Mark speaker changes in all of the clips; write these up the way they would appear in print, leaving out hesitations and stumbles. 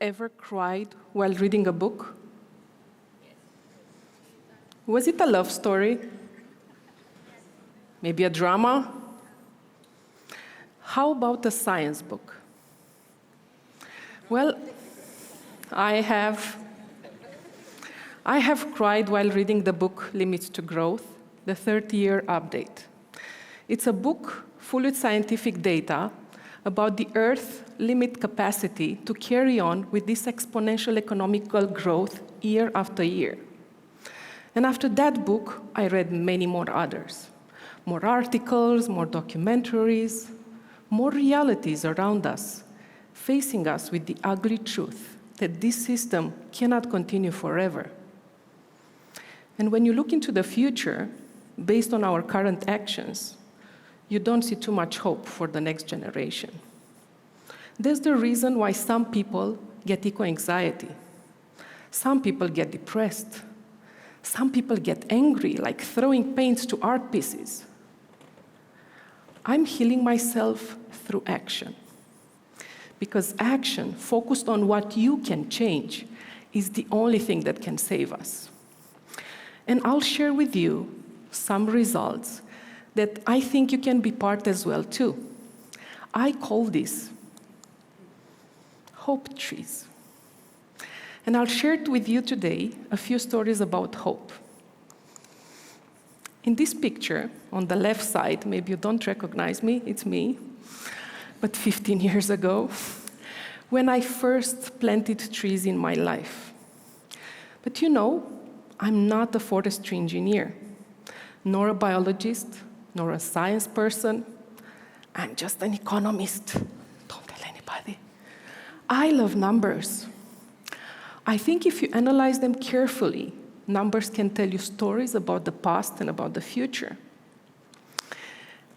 Speaker 1: ever cried while reading a book? Was it a love story? Maybe a drama? How about a science book? Well, I have cried while reading the book Limits to Growth, the 30-year update. It's a book full with scientific data about the Earth's limit capacity to carry on with this exponential economical growth year after year. And after that book, I read many more others. More articles, more documentaries, more realities around us, facing us with the ugly truth that this system cannot continue forever. And when you look into the future, based on our current actions, you don't see too much hope for the next generation. There's the reason why some people get eco-anxiety. Some people get depressed. Some people get angry, like throwing paints to art pieces. I'm healing myself through action. Because action, focused on what you can change, is the only thing that can save us. And I'll share with you some results that I think you can be part as well, too. I call this hope trees. And I'll share with you today a few stories about hope. In this picture, on the left side, maybe you don't recognize me, it's me, but 15 years ago, when I first planted trees in my life. But you know, I'm not a forestry engineer, nor a biologist, nor a science person. I'm just an economist. Don't tell anybody. I love numbers. I think if you analyze them carefully, numbers can tell you stories about the past and about the future.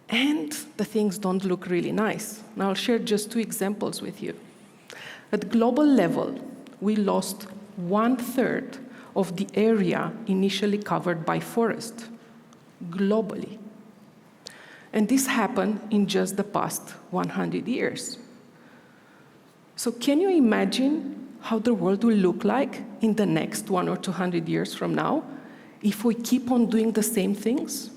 Speaker 1: And the things don't look really nice. Now I'll share just two examples with you. At global level, we lost 1/3 of the area initially covered by forest, globally. And this happened in just the past 100 years. So can you imagine how the world will look like in the next 100 or 200 years from now if we keep on doing the same things?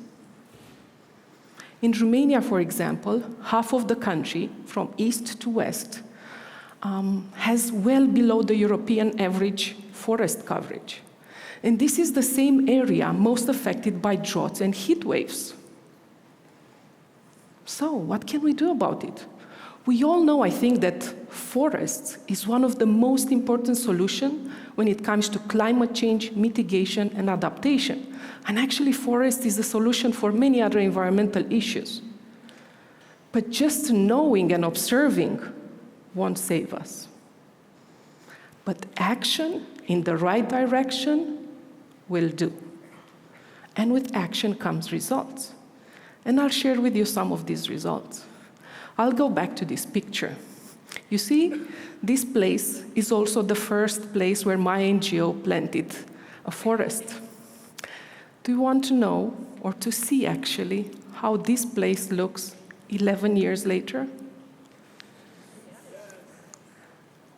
Speaker 1: In Romania, for example, half of the country, from east to west, has well below the European average forest coverage. And this is the same area most affected by droughts and heat waves. So what can we do about it? We all know, I think, that forests is one of the most important solutions when it comes to climate change, mitigation, and adaptation. And actually, forest is a solution for many other environmental issues. But just knowing and observing won't save us. But action in the right direction will do. And with action comes results. And I'll share with you some of these results. I'll go back to this picture. You see, this place is also the first place where my NGO planted a forest. Do you want to know, or to see actually, how this place looks 11 years later?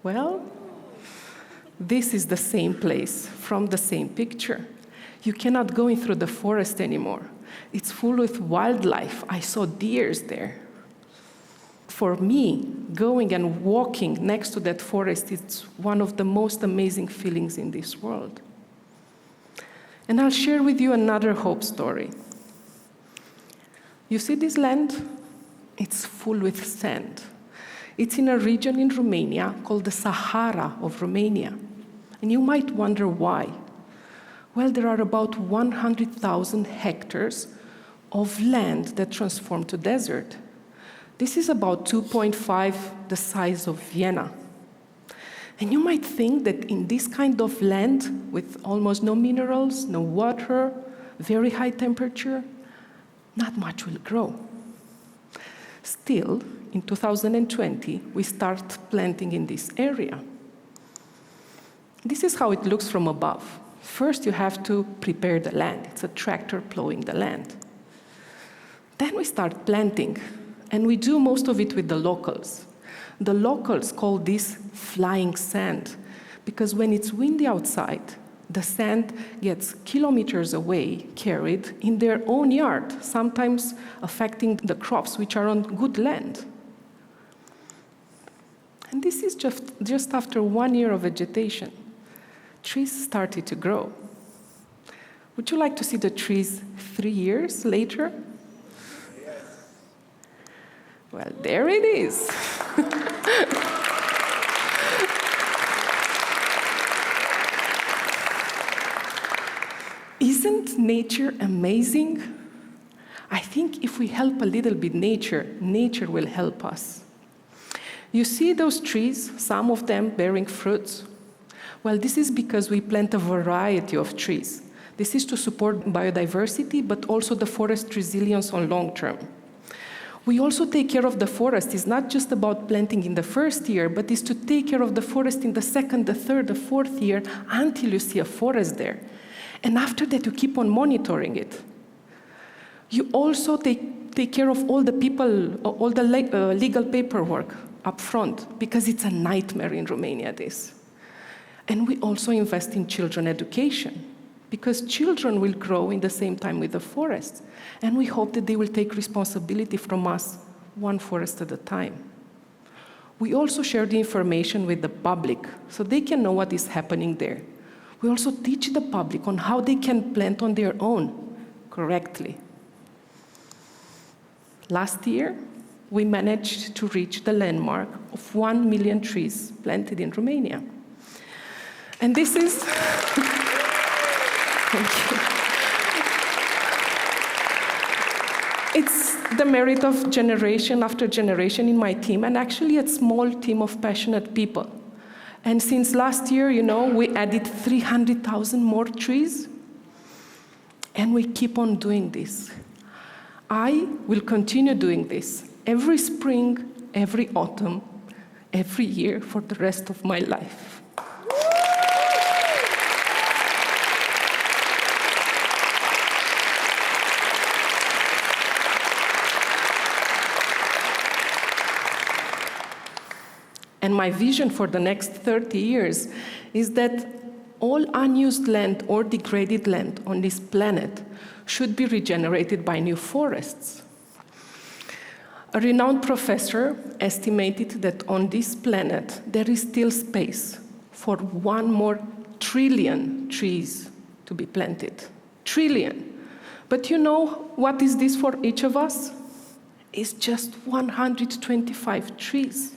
Speaker 1: Well, this is the same place from the same picture. You cannot go in through the forest anymore. It's full with wildlife. I saw deers there. For me, going and walking next to that forest is one of the most amazing feelings in this world. And I'll share with you another hope story. You see this land? It's full with sand. It's in a region in Romania called the Sahara of Romania. And you might wonder why. Well, there are about 100,000 hectares of land that transformed to desert. This is about 2.5 the size of Vienna. And you might think that in this kind of land, with almost no minerals, no water, very high temperature, not much will grow. Still, in 2020, we start planting in this area. This is how it looks from above. First, you have to prepare the land. It's a tractor plowing the land. Then we start planting, and we do most of it with the locals. The locals call this flying sand, because when it's windy outside, the sand gets kilometers away, carried in their own yard, sometimes affecting the crops which are on good land. And this is just after 1 year of vegetation. Trees started to grow. Would you like to see the trees 3 years later? Yes. Well, there it is. Isn't nature amazing? I think if we help a little bit nature, nature will help us. You see those trees, some of them bearing fruits? Well, this is because we plant a variety of trees. This is to support biodiversity, but also the forest resilience on long term. We also take care of the forest. It's not just about planting in the first year, but it's to take care of the forest in the second, the third, the fourth year, until you see a forest there. And after that, you keep on monitoring it. You also take care of all the people, all the legal paperwork up front, because it's a nightmare in Romania, this. And we also invest in children education, because children will grow in the same time with the forests. And we hope that they will take responsibility from us, one forest at a time. We also share the information with the public, so they can know what is happening there. We also teach the public on how they can plant on their own correctly. Last year, we managed to reach the landmark of 1 million trees planted in Romania. And this is... Thank you. It's the merit of generation after generation in my team, and actually a small team of passionate people. And since last year, we added 300,000 more trees, and we keep on doing this. I will continue doing this every spring, every autumn, every year for the rest of my life. And my vision for the next 30 years is that all unused land or degraded land on this planet should be regenerated by new forests. A renowned professor estimated that on this planet there is still space for 1 more trillion trees to be planted. Trillion. But you know what is this for each of us? It's just 125 trees.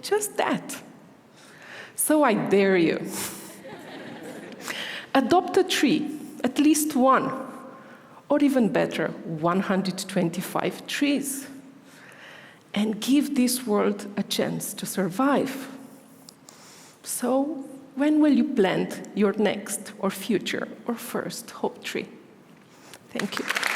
Speaker 1: Just that. So I dare you. Adopt a tree, at least one, or even better, 125 trees, and give this world a chance to survive. So, when will you plant your next, or future, or first hope tree? Thank you.